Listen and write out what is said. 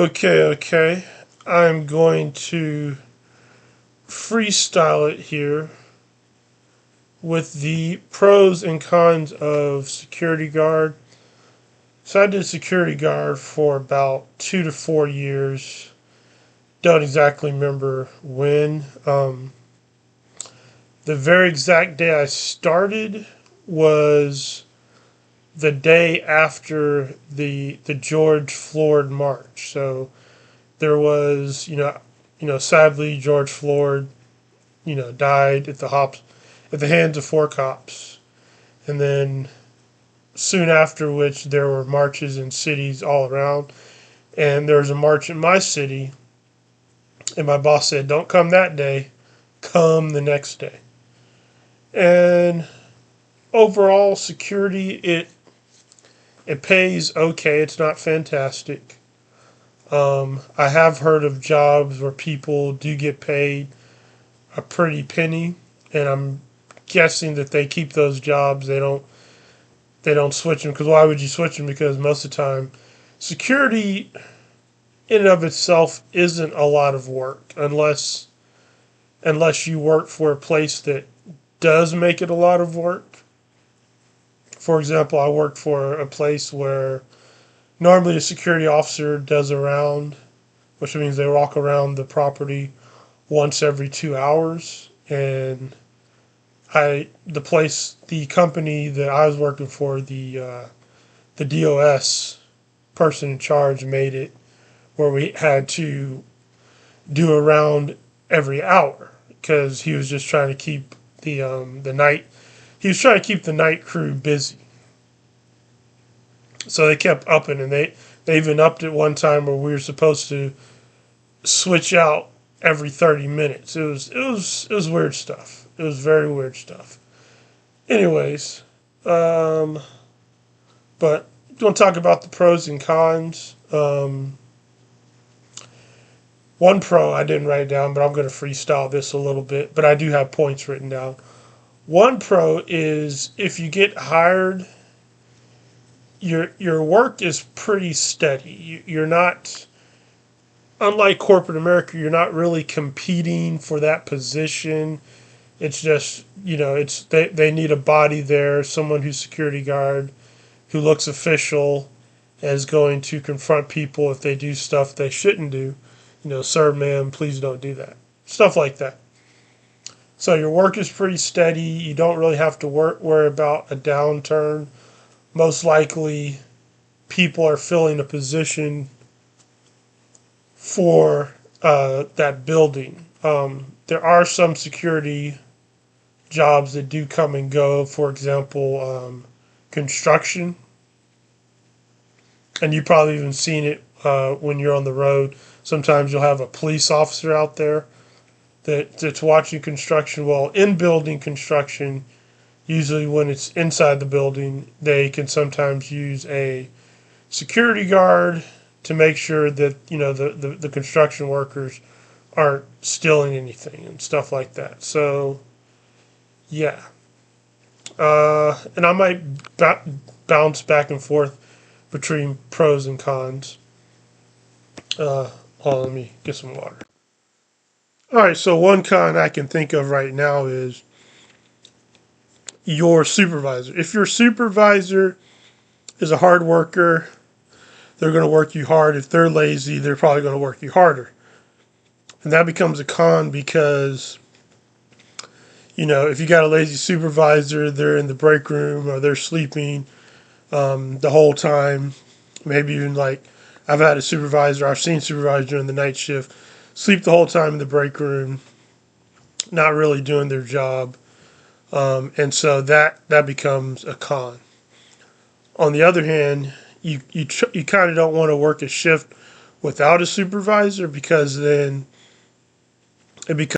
Okay. I'm going to freestyle it here with the pros and cons of security guard. So I did security guard for about 2 to 4 years. Don't exactly remember when. The very exact day I started was the day after the George Floyd march. So there was, sadly George Floyd, died at the hands of 4 cops, and then soon after which there were marches in cities all around, and there was a march in my city, and my boss said, "Don't come that day, come the next day." And overall security, it pays okay. It's not fantastic. I have heard of jobs where people do get paid a pretty penny, and I'm guessing that they keep those jobs. They don't switch them, because why would you switch them? Because most of the time, security in and of itself isn't a lot of work unless you work for a place that does make it a lot of work. For example, I worked for a place where normally a security officer does a round, which means they walk around the property once every 2 hours. And the company that I was working for, the DOS person in charge made it where we had to do a round every hour, because he was just trying to keep the night. He was trying to keep the night crew busy. So they kept upping, and they even upped it one time where we were supposed to switch out every 30 minutes. It was weird stuff. It was very weird stuff. Anyways, but you want to talk about the pros and cons? One pro I didn't write down, but I'm going to freestyle this a little bit. But I do have points written down. One pro is if you get hired, your work is pretty steady. You're not, unlike corporate America, you're not really competing for that position. It's just, they need a body there, someone who's security guard, who looks official, is going to confront people if they do stuff they shouldn't do. Sir, ma'am, please don't do that. Stuff like that. So your work is pretty steady. You don't really have to worry about a downturn. Most likely, people are filling a position for that building. There are some security jobs that do come and go. For example, construction. And you've probably even seen it when you're on the road. Sometimes you'll have a police officer out there that's watching construction. Well, in building construction, usually when it's inside the building, they can sometimes use a security guard to make sure that the construction workers aren't stealing anything and stuff like that. So, yeah. And I might bounce back and forth between pros and cons. Let me get some water. All right, so one con I can think of right now is your supervisor. If your supervisor is a hard worker, they're going to work you hard. If they're lazy, they're probably going to work you harder. And that becomes a con because, if you got a lazy supervisor, they're in the break room or they're sleeping the whole time. Maybe even I've seen supervisors during the night shift sleep the whole time in the break room, not really doing their job. And so that becomes a con. On the other hand, you kind of don't want to work a shift without a supervisor, because then it becomes